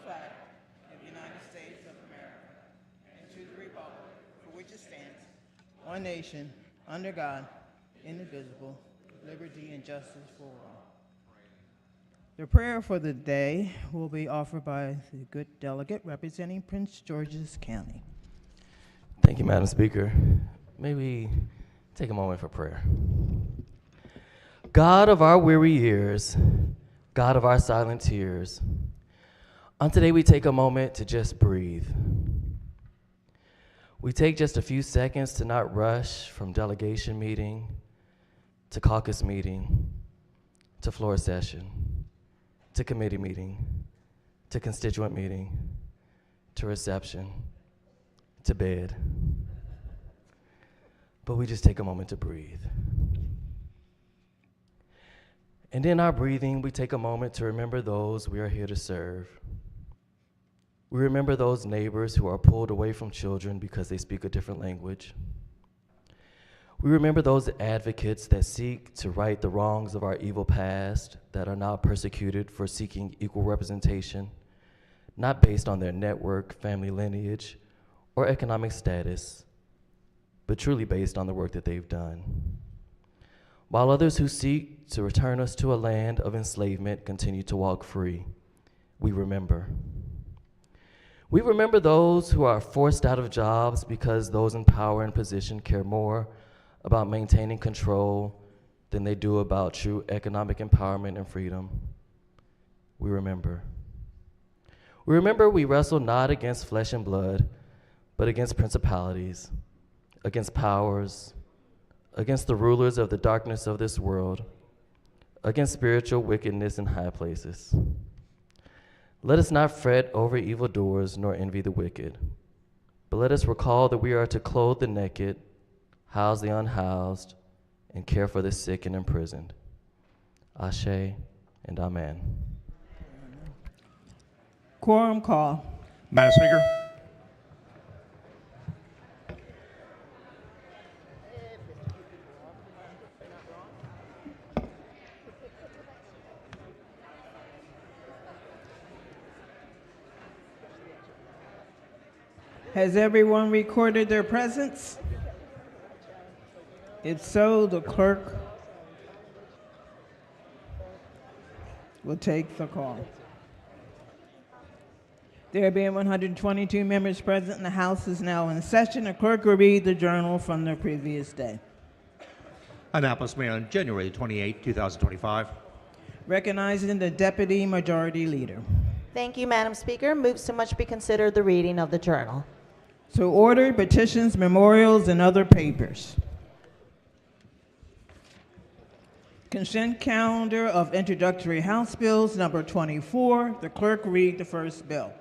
flag of the United States of America and to the republic for which it stands, one nation, under God, indivisible, liberty and justice for all. The prayer for the day will be offered by the good delegate representing Prince George's County. Thank you, Madam Speaker. May we take a moment for prayer. God of our weary years, God of our silent tears, on today we take a moment to just breathe. We take just a few seconds to not rush from delegation meeting to caucus meeting to floor session to committee meeting to constituent meeting to reception to bed. But we just take a moment to breathe. And in our breathing, we take a moment to remember those we are here to serve. We remember those neighbors who are pulled away from children because they speak a different language. We remember those advocates that seek to right the wrongs of our evil past that are now persecuted for seeking equal representation, not based on their network, family lineage, or economic status, but truly based on the work that they've done. While others who seek to return us to a land of enslavement continue to walk free, we remember. We remember those who are forced out of jobs because those in power and position care more about maintaining control than they do about true economic empowerment and freedom. We remember. We remember we wrestle not against flesh and blood, but against principalities, against powers, against the rulers of the darkness of this world, against spiritual wickedness in high places. Let us not fret over evildoers nor envy the wicked, but let us recall that we are to clothe the naked, house the unhoused, and care for the sick and imprisoned. Ashe and Amen. Quorum call. Madam Speaker. Has everyone recorded their presence? If so, the clerk will take the call. There being 122 members present, and the House is now in session. The clerk will read the journal from the previous day. Annapolis, Maryland, January 28, 2025. Recognizing the Deputy Majority Leader. Thank you, Madam Speaker. Moves to much be considered the reading of the journal. So ordered, petitions, memorials, and other papers. Consent calendar of introductory House bills, number 24. The clerk will read the first bill.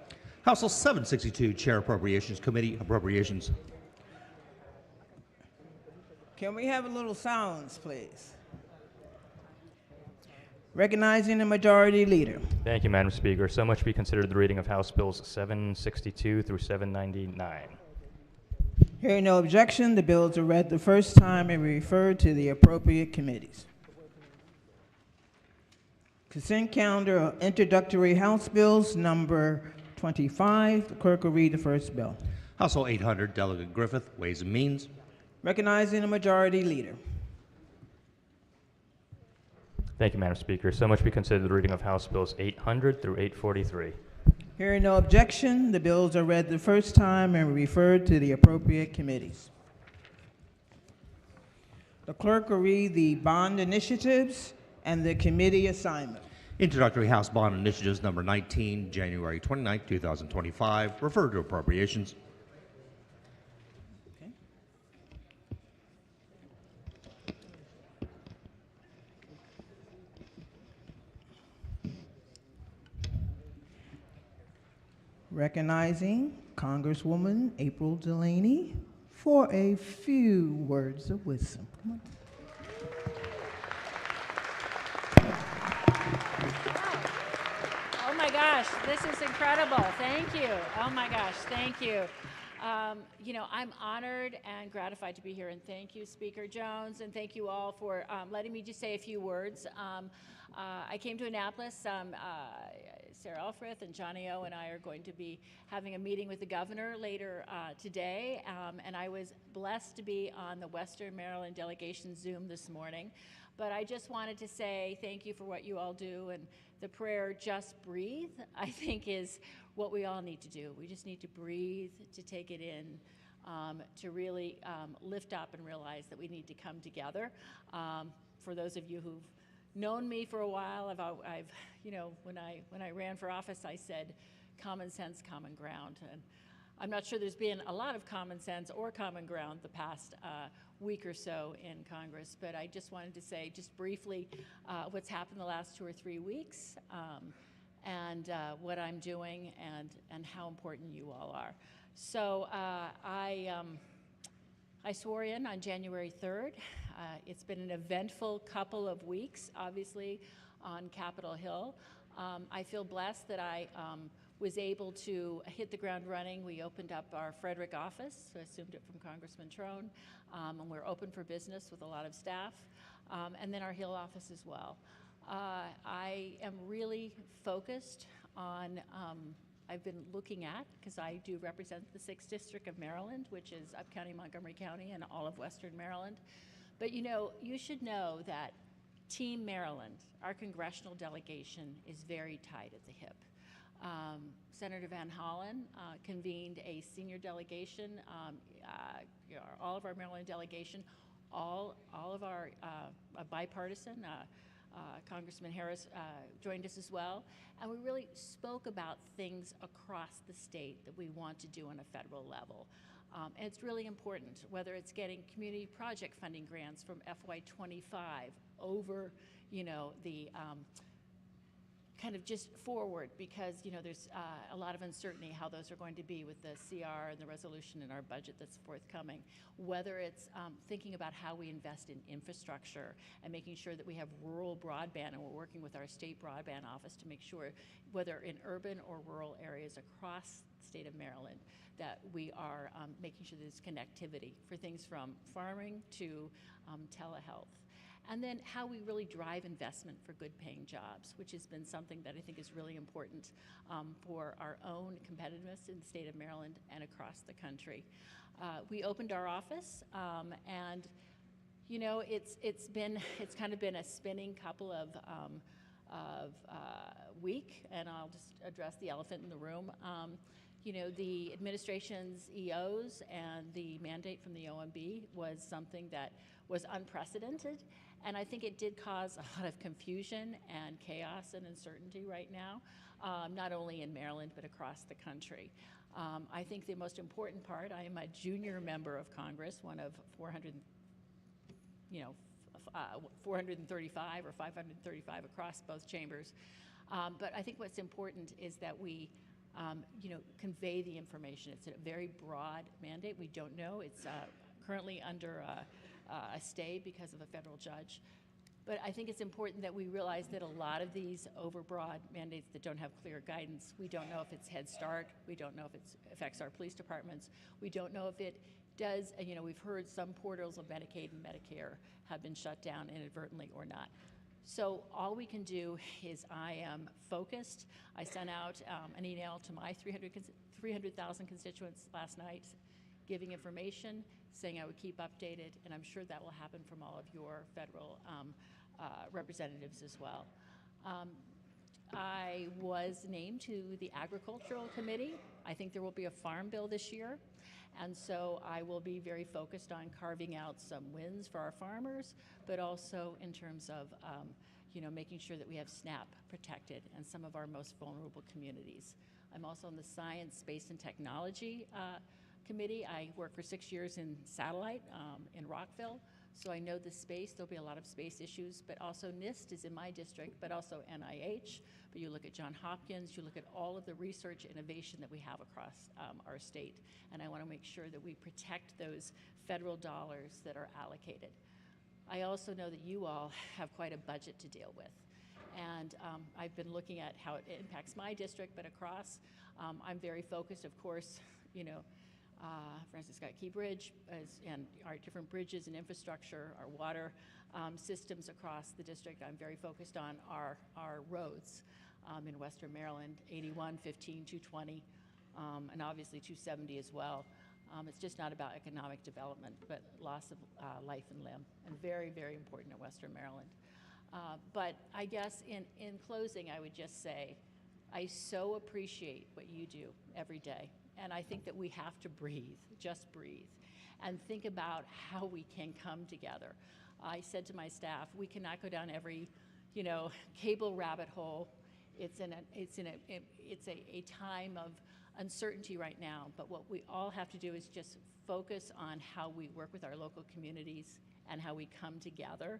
House Bill 762, Chair Appropriations Committee, Appropriations. Can we have a little silence, please? Recognizing the Majority Leader. Thank you, Madam Speaker. So much be considered the reading of House Bills 762 through 799. Hearing no objection, the bills are read the first time and referred to the appropriate committees. Consent calendar of introductory House bills, number 25. The clerk will read the first bill. House Bill 800, Delegate Griffith, Ways and Means. Recognizing the Majority Leader. Thank you, Madam Speaker. So much be considered the reading of House Bills 800 through 843. Hearing no objection, the bills are read the first time and referred to the appropriate committees. The clerk will read the bond initiatives and the committee assignment. Introductory House Bond Initiatives number 19, January 29, 2025. Referred to Appropriations. Okay. Recognizing Congresswoman April Delaney for a few words of wisdom. Come on. Oh my gosh, this is incredible. Thank you. Oh my gosh, thank you. I'm honored and gratified to be here, and thank you, Speaker Jones, and thank you all for letting me just say a few words. I came to Annapolis Sarah Elfreth and Johnny O and I are going to be having a meeting with the governor later today, and I was blessed to be on the Western Maryland delegation Zoom this morning. But I just wanted to say thank you for what you all do, and the prayer, just breathe, I think is what we all need to do. We just need to breathe, to take it in, to really lift up and realize that we need to come together. For those of you who've known me for a while, I've you know, when I ran for office, I said, common sense, common ground. And I'm not sure there's been a lot of common sense or common ground the past week or so in Congress, but I just wanted to say just briefly what's happened the last 2 or 3 weeks, and what I'm doing, and how important you all are. So I swore in on January 3rd. It's been an eventful couple of weeks, obviously, on Capitol Hill. I feel blessed that I was able to hit the ground running. We opened up our Frederick office, so I assumed it from Congressman Trone, and we're open for business with a lot of staff, and then our Hill office as well. I am really focused on, I've been looking at, because I do represent the 6th District of Maryland, which is Up County, Montgomery County, and all of Western Maryland. But you know, you should know that Team Maryland, our congressional delegation, is very tight at the hip. Senator Van Hollen convened a senior delegation, you know, all of our Maryland delegation, all of our bipartisan, Congressman Harris joined us as well, and we really spoke about things across the state that we want to do on a federal level. And it's really important, whether it's getting community project funding grants from FY25 over, you know, the kind of just forward, because, you know, there's a lot of uncertainty how those are going to be with the CR and the resolution in our budget that's forthcoming. Whether it's thinking about how we invest in infrastructure and making sure that we have rural broadband, and we're working with our state broadband office to make sure, whether in urban or rural areas across the state of Maryland, that we are making sure there's connectivity for things from farming to telehealth. And then how we really drive investment for good paying jobs, which has been something that I think is really important for our own competitiveness in the state of Maryland and across the country. We opened our office, and you know, it's kind of been a spinning couple of week, and I'll just address the elephant in the room. You know, the administration's EOs and the mandate from the OMB was something that was unprecedented, and I think it did cause a lot of confusion and chaos and uncertainty right now, not only in Maryland but across the country. I think the most important part, I am a junior member of Congress, one of 435 or 535 across both chambers, but I think what's important is that we you know, convey the information. It's a very broad mandate. We don't know. It's currently under a stay because of a federal judge. But I think it's important that we realize that a lot of these overbroad mandates that don't have clear guidance, we don't know if it's Head Start, we don't know if it affects our police departments, we don't know if it does, you know, we've heard some portals of Medicaid and Medicare have been shut down inadvertently or not. So all we can do is I am focused. I sent out an email to my 300,000 constituents last night giving information, saying I would keep updated, and I'm sure that will happen from all of your federal representatives as well. I was named to the Agricultural Committee. I think there will be a farm bill this year, and so I will be very focused on carving out some wins for our farmers, but also in terms of you know, making sure that we have SNAP protected and some of our most vulnerable communities. I'm also on the Science, Space, and Technology Committee. I worked for 6 years in satellite in Rockville, so I know the space. There'll be a lot of space issues, but also NIST is in my district, but also NIH. But you look at Johns Hopkins, you look at all of the research innovation that we have across our state, and I want to make sure that we protect those federal dollars that are allocated. I also know that you all have quite a budget to deal with, and I've been looking at how it impacts my district, but across, I'm very focused, of course, you know, Francis Scott Key Bridge and our different bridges and infrastructure, our water systems across the district. I'm very focused on our roads. in Western Maryland, 81, 15, 220, and obviously 270 as well. It's just not about economic development, but loss of life and limb, and very, very important in Western Maryland. But I guess in closing, I would just say, I so appreciate what you do every day. And I think that we have to breathe, just breathe, and think about how we can come together. I said to my staff, we cannot go down every, cable rabbit hole. It's a time of uncertainty right now, but what we all have to do is just focus on how we work with our local communities and how we come together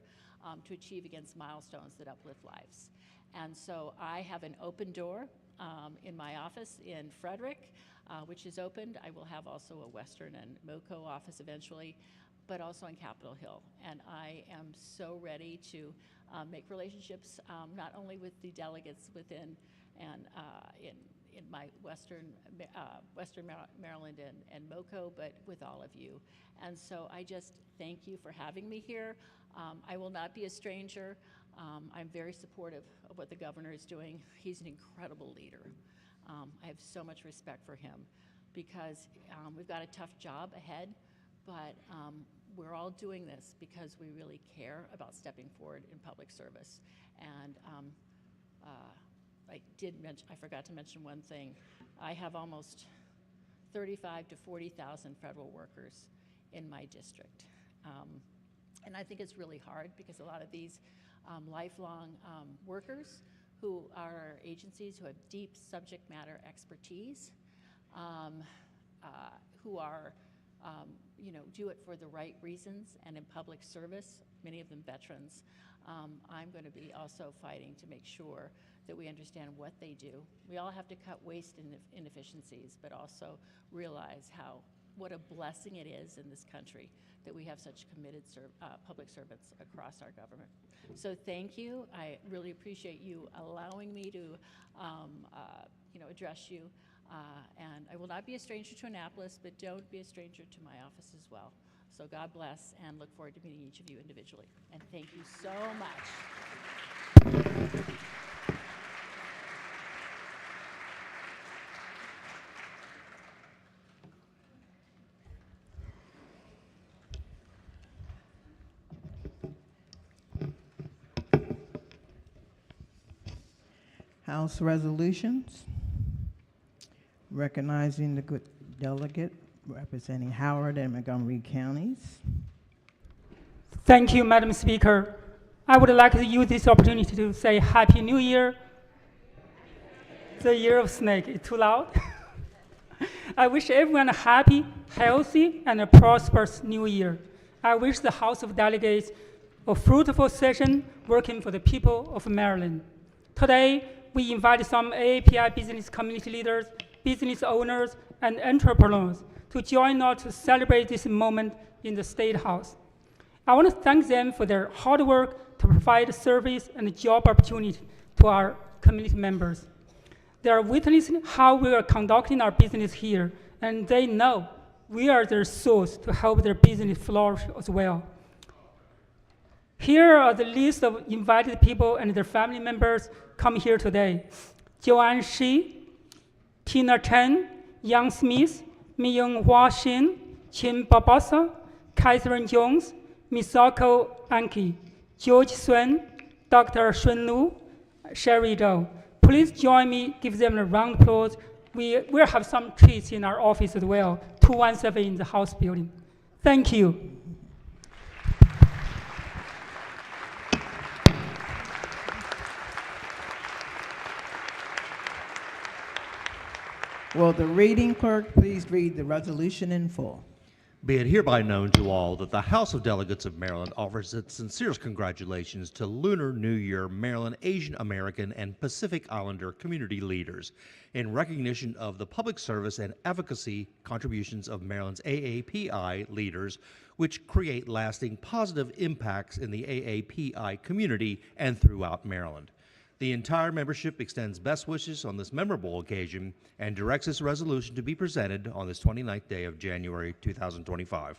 to achieve against milestones that uplift lives. And so I have an open door in my office in Frederick, which is opened. I will have also a Western and MoCo office eventually, but also on Capitol Hill. And I am so ready to make relationships not only with the delegates within and in my Western Maryland and MoCo, but with all of you. And so I just thank you for having me here. I will not be a stranger. I'm very supportive of what the governor is doing. He's an incredible leader. I have so much respect for him because we've got a tough job ahead, but we're all doing this because we really care about stepping forward in public service. And I forgot to mention one thing. I have almost 35 to 40,000 federal workers in my district. And I think it's really hard because a lot of these lifelong workers who are agencies who have deep subject matter expertise, who are, do it for the right reasons and in public service, many of them veterans. I'm going to be also fighting to make sure that we understand what they do. We all have to cut waste and inefficiencies, but also realize what a blessing it is in this country that we have such committed public servants across our government. So thank you. I really appreciate you allowing me to address you. And I will not be a stranger to Annapolis, but don't be a stranger to my office as well. So God bless, and look forward to meeting each of you individually. And thank you so much. House resolutions. Recognizing the good delegate representing Howard and Montgomery counties. Thank you, Madam Speaker. I would like to use this opportunity to say Happy New Year. The year of snake is too loud. I wish everyone a happy, healthy, and a prosperous new year. I wish the House of Delegates a fruitful session working for the people of Maryland. Today, we invite some AAPI business community leaders, business owners, and entrepreneurs to join us to celebrate this moment in the State House. I want to thank them for their hard work to provide service and job opportunity to our community members. They are witnessing how we are conducting our business here, and they know we are their source to help their business flourish as well. Here are the list of invited people and their family members come here today. Joanne Shi, Tina Chen, Yang Smith, Myung Hua Shin, Chin Babasa, Catherine Jones, Misako Anki, George Swen, Dr. Shun Lu, Sherry Zhou. Please join me, give them a round of applause. We'll have some treats in our office as well, 217 in the House building. Thank you. Will the reading clerk please read the resolution in full? Be it hereby known to all that the House of Delegates of Maryland offers its sincerest congratulations to Lunar New Year Maryland Asian American and Pacific Islander community leaders in recognition of the public service and advocacy contributions of Maryland's AAPI leaders, which create lasting positive impacts in the AAPI community and throughout Maryland. The entire membership extends best wishes on this memorable occasion and directs this resolution to be presented on this 29th day of January 2025.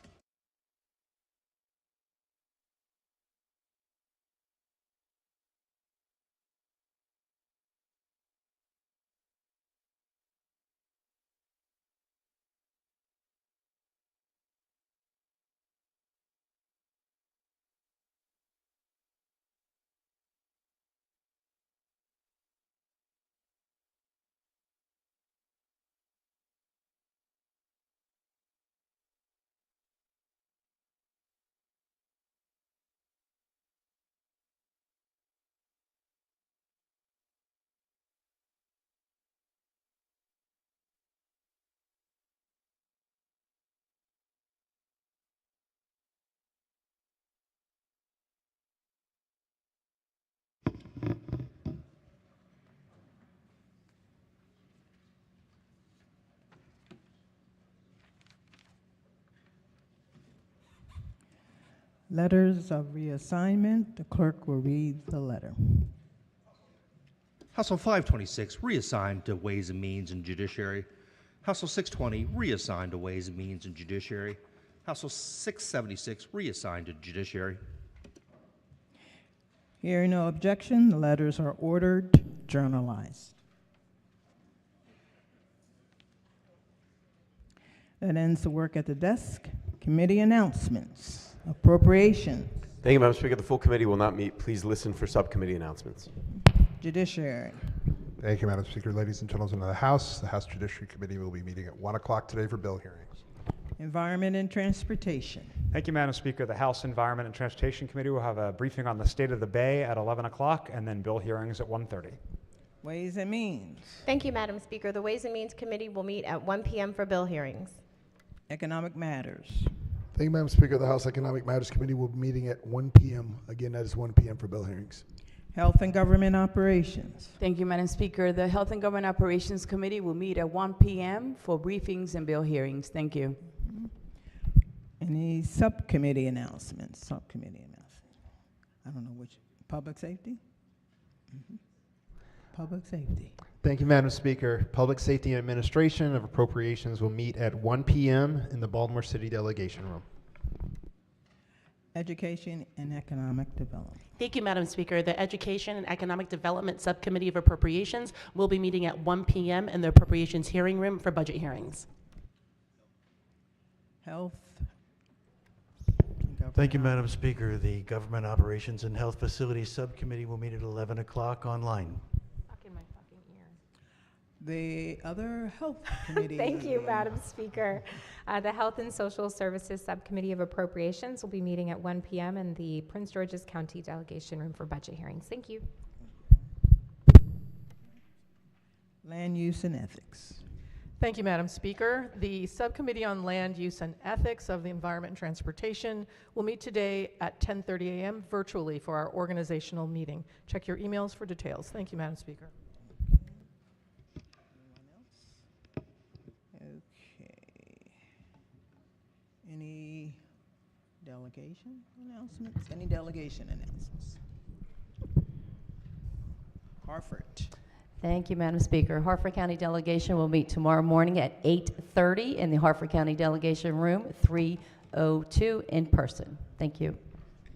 Letters of reassignment. The clerk will read the letter. House Bill 526, reassigned to Ways and Means and Judiciary. House Bill 620, reassigned to Ways and Means and Judiciary. House Bill 676, reassigned to Judiciary. Hearing no objection, the letters are ordered journalized. That ends the work at the desk. Committee announcements. Appropriations. Thank you, Madam Speaker. The full committee will not meet. Please listen for subcommittee announcements. Judiciary. Thank you, Madam Speaker. Ladies and gentlemen of the House Judiciary Committee will be meeting at 1 o'clock today for bill hearings. Environment and Transportation. Thank you, Madam Speaker. The House Environment and Transportation Committee will have a briefing on the state of the Bay at 11 o'clock and then bill hearings at 1:30. Ways and Means. Thank you, Madam Speaker. The Ways and Means Committee will meet at 1 p.m. for bill hearings. Economic Matters. Thank you, Madam Speaker. The House Economic Matters Committee will be meeting at 1 p.m. Again, that is 1 p.m. for bill hearings. Health and Government Operations. Thank you, Madam Speaker. The Health and Government Operations Committee will meet at 1 p.m. for briefings and bill hearings. Thank you. Any subcommittee announcements? I don't know which. Public Safety? Public Safety. Thank you, Madam Speaker. Public Safety and Administration of Appropriations will meet at 1 p.m. in the Baltimore City Delegation Room. Education and Economic Development. Thank you, Madam Speaker. The Education and Economic Development Subcommittee of Appropriations will be meeting at 1 p.m. in the Appropriations Hearing Room for budget hearings. Health. Thank you, Madam Speaker. The Government Operations and Health Facilities Subcommittee will meet at 11 o'clock online. The other Health Committee. Thank you, Madam Speaker. The Health and Social Services Subcommittee of Appropriations will be meeting at 1 p.m. in the Prince George's County Delegation Room for budget hearings. Thank you. Land Use and Ethics. Thank you, Madam Speaker. The Subcommittee on Land Use and Ethics of the Environment and Transportation will meet today at 10:30 a.m. virtually for our organizational meeting. Check your emails for details. Thank you, Madam Speaker. Any delegation announcements? Any delegation announcements? Hartford. Thank you, Madam Speaker. Hartford County Delegation will meet tomorrow morning at 8:30 in the Hartford County Delegation Room, 302 in person. Thank you.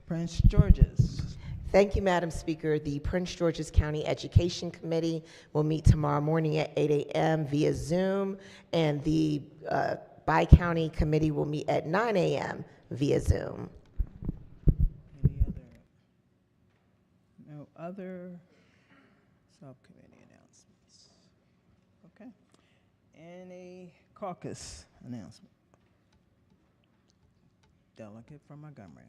Prince George's. Thank you, Madam Speaker. The Prince George's County Education Committee will meet tomorrow morning at 8 a.m. via Zoom, and the Bi-County Committee will meet at 9 a.m. via Zoom. No other subcommittee announcements. Okay. Any caucus announcement? Delegate from Montgomery.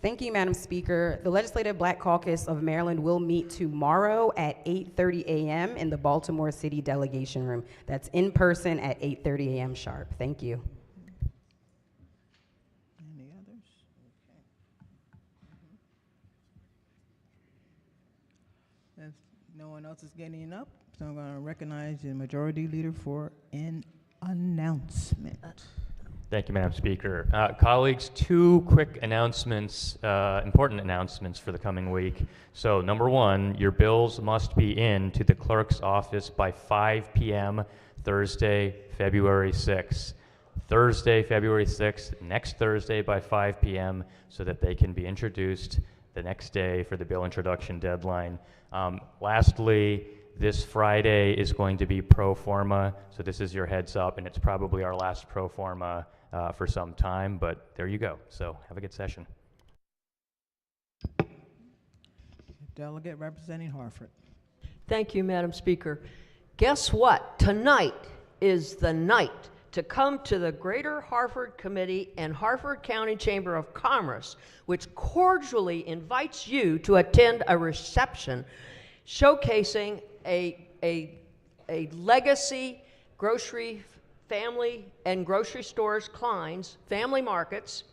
Thank you, Madam Speaker. The Legislative Black Caucus of Maryland will meet tomorrow at 8:30 a.m. in the Baltimore City Delegation Room. That's in person at 8:30 a.m. sharp. Thank you. Any others? Okay. If no one else is getting up, so I'm going to recognize the Majority Leader for an announcement. Thank you, Madam Speaker. Colleagues, two quick announcements, important announcements for the coming week. So, number one, your bills must be in to the clerk's office by 5 p.m. Thursday, February 6th. Thursday, February 6th, next Thursday by 5 p.m. so that they can be introduced the next day for the bill introduction deadline. Lastly, this Friday is going to be pro forma, so this is your heads up, and it's probably our last pro forma for some time, but there you go. So have a good session. Delegate representing Hartford. Thank you, Madam Speaker. Guess what? Tonight is the night to come to the Greater Hartford Committee and Hartford County Chamber of Commerce, which cordially invites you to attend a reception showcasing a legacy grocery family and grocery stores, Klein's Family Markets,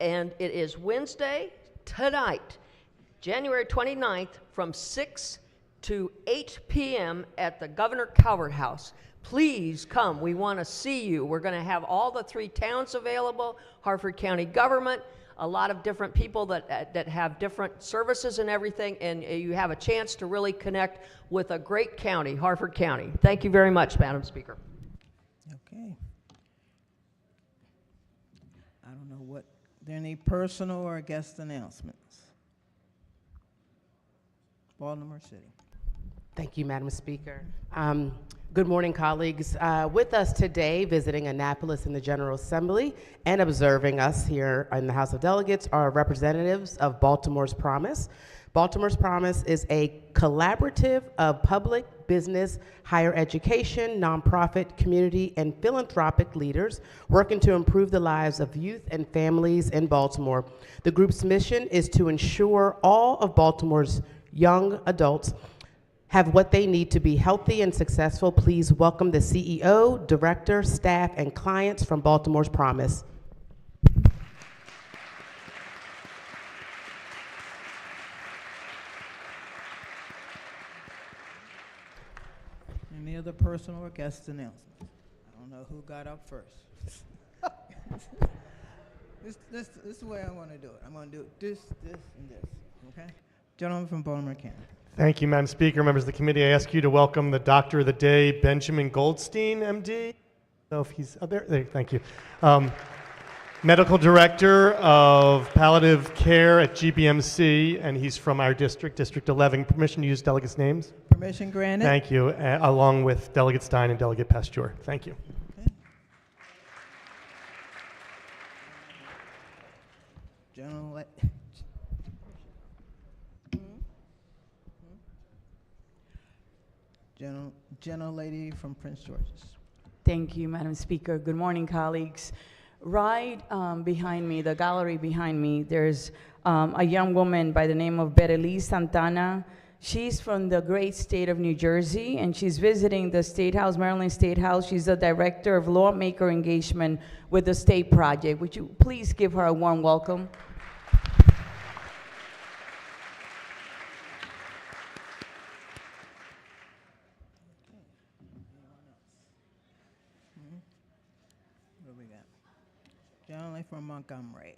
and it is Wednesday tonight, January 29th, from 6 to 8 p.m. at the Governor Calvert House. Please come. We want to see you. We're going to have all the three towns available, Hartford County government, a lot of different people that have different services and everything, and you have a chance to really connect with a great county, Harford County. Thank you very much, Madam Speaker. Okay. I don't know what, are there any personal or guest announcements? Baltimore City. Thank you, Madam Speaker. Good morning, colleagues. With us today, visiting Annapolis in the General Assembly and observing us here in the House of Delegates are representatives of Baltimore's Promise. Baltimore's Promise is a collaborative of public, business, higher education, nonprofit, community, and philanthropic leaders working to improve the lives of youth and families in Baltimore. The group's mission is to ensure all of Baltimore's young adults have what they need to be healthy and successful. Please welcome the CEO, director, staff, and clients from Baltimore's Promise. Any other personal or guest announcements? I don't know who got up first. This is the way I want to do it. I'm going to do this, and this, okay? Gentleman from Baltimore County. Thank you, Madam Speaker. Members of the committee, I ask you to welcome the Doctor of the Day, Benjamin Goldstein, MD. I don't know if he's there. Thank you. Medical Director of Palliative Care at GBMC, and he's from our district, District 11. Permission to use delegates' names? Permission granted. Thank you, along with Delegate Stein and Delegate Pasteur. Thank you. Gentlelady from Prince George's. Thank you, Madam Speaker. Good morning, colleagues. Right behind me, the gallery behind me, there's a young woman by the name of Bereliz Santana. She's from the great state of New Jersey, and she's visiting the State House, Maryland State House. She's the Director of Lawmaker Engagement with the State Project. Would you please give her a warm welcome? Gentleman from Montgomery.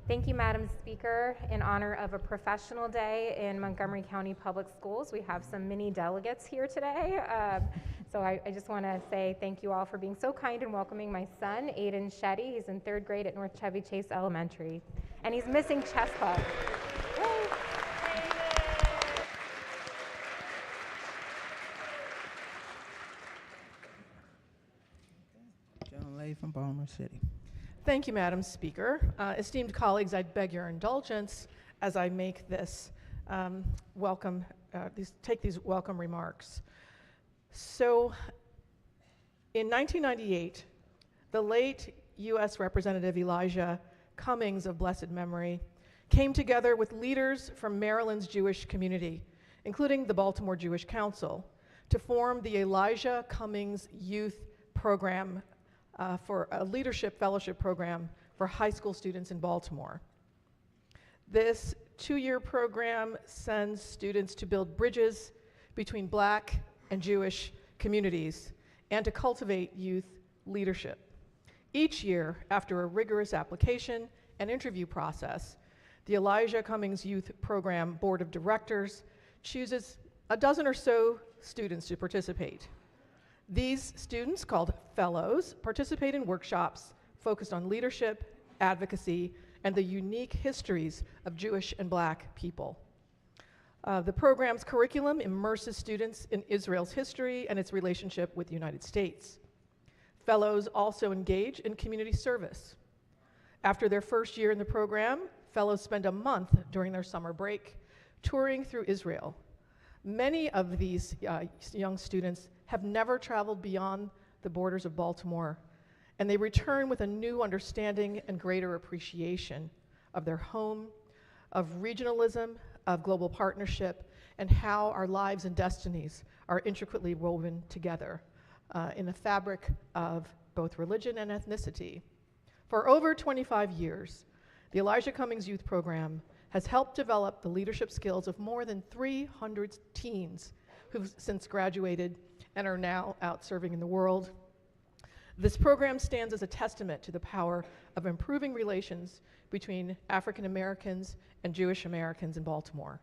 Thank you, Madam Speaker. In honor of a professional day in Montgomery County Public Schools, we have some mini delegates here today. So I just want to say thank you all for being so kind and welcoming my son, Aiden Shetty. He's in 3rd grade at North Chevy Chase Elementary, and he's missing chess club. Yay. Gentleman from Baltimore City. Thank you, Madam Speaker. Esteemed colleagues, I'd beg your indulgence as I make this take these welcome remarks. So, in 1998, the late U.S. Representative Elijah Cummings of blessed memory came together with leaders from Maryland's Jewish community, including the Baltimore Jewish Council, to form the Elijah Cummings Youth Program for a leadership fellowship program for high school students in Baltimore. This 2-year program sends students to build bridges between Black and Jewish communities and to cultivate youth leadership. Each year, after a rigorous application and interview process, the Elijah Cummings Youth Program Board of Directors chooses a dozen or so students to participate. These students, called fellows, participate in workshops focused on leadership, advocacy, and the unique histories of Jewish and Black people. The program's curriculum immerses students in Israel's history and its relationship with the United States. Fellows also engage in community service. After their first year in the program, fellows spend a month during their summer break touring through Israel. Many of these young students have never traveled beyond the borders of Baltimore, and they return with a new understanding and greater appreciation of their home, of regionalism, of global partnership, and how our lives and destinies are intricately woven together in a fabric of both religion and ethnicity. For over 25 years, the Elijah Cummings Youth Program has helped develop the leadership skills of more than 300 teens who've since graduated and are now out serving in the world. This program stands as a testament to the power of improving relations between African Americans and Jewish Americans in Baltimore.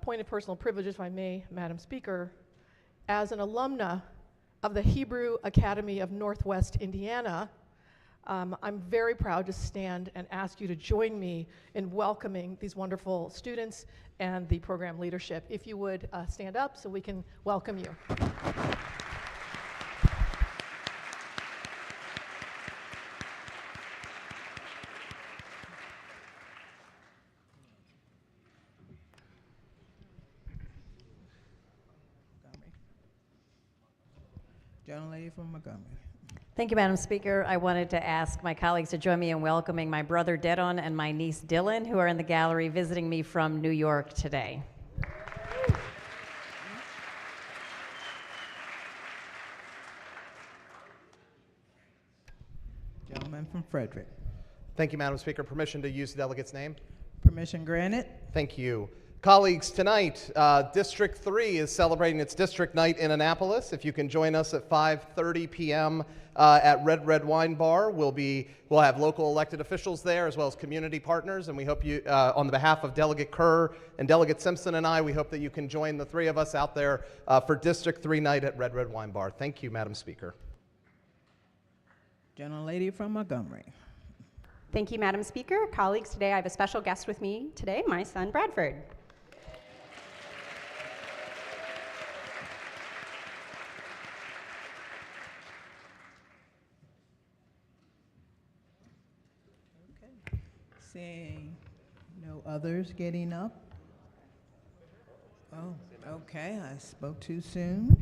Point of personal privilege, if I may, Madam Speaker, as an alumna of the Hebrew Academy of Northwest Indiana, I'm very proud to stand and ask you to join me in welcoming these wonderful students and the program leadership. If you would stand up so we can welcome you. Gentlelady from Montgomery. Thank you, Madam Speaker. I wanted to ask my colleagues to join me in welcoming my brother Dedon and my niece Dylan, who are in the gallery visiting me from New York today. Gentleman from Frederick. Thank you, Madam Speaker. Permission to use the delegate's name? Permission granted. Thank you. Colleagues, tonight, District 3 is celebrating its district night in Annapolis. If you can join us at 5:30 p.m. At Red Wine Bar, we'll have local elected officials there as well as community partners, and we hope you, on the behalf of Delegate Kerr and Delegate Simpson and I, we hope that you can join the three of us out there for District 3 night at Red Wine Bar. Thank you, Madam Speaker. Gentlelady from Montgomery. Thank you, Madam Speaker. Colleagues, today I have a special guest with me today, my son Bradford. Seeing no others getting up. Oh, okay, I spoke too soon.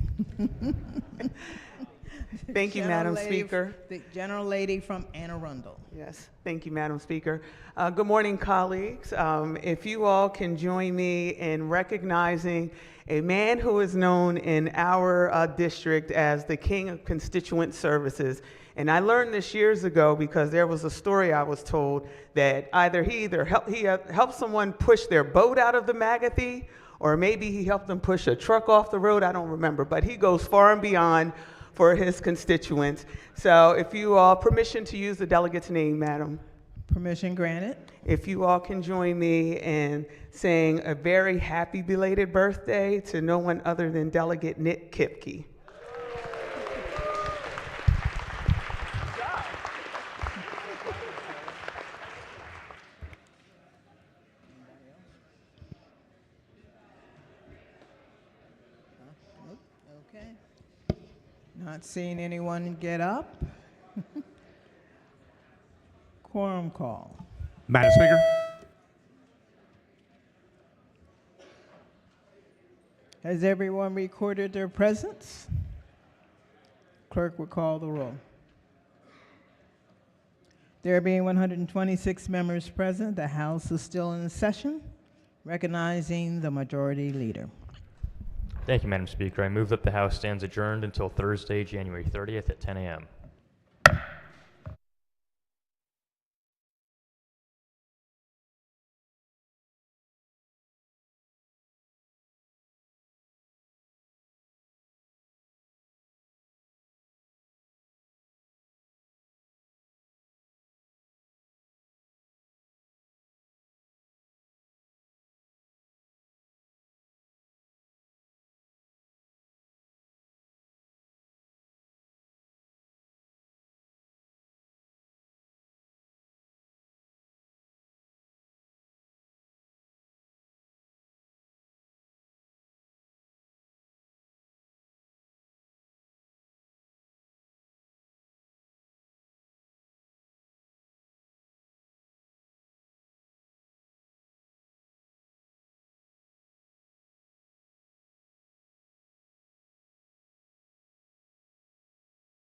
Thank you, Madam Gentlelady- Speaker. The Gentlelady from Anne Arundel. Yes, thank you, Madam Speaker. Good morning, colleagues. If you all can join me in recognizing a man who is known in our district as the King of Constituent Services. And I learned this years ago because there was a story I was told that either he helped someone push their boat out of the Magathy, or maybe he helped them push a truck off the road. I don't remember, but he goes far and beyond for his constituents. So if you all, permission to use the delegate's name, Madam. Permission granted. If you all can join me in saying a very happy belated birthday to no one other than Delegate Nick Kipke. Okay. Not seeing anyone get up. Quorum call. Madam Speaker. Has everyone recorded their presence? Clerk will call the roll. There being 126 members present, the House is still in session, recognizing the majority leader. Thank you, Madam Speaker. I move that the House stands adjourned until Thursday, January 30th at 10 a.m.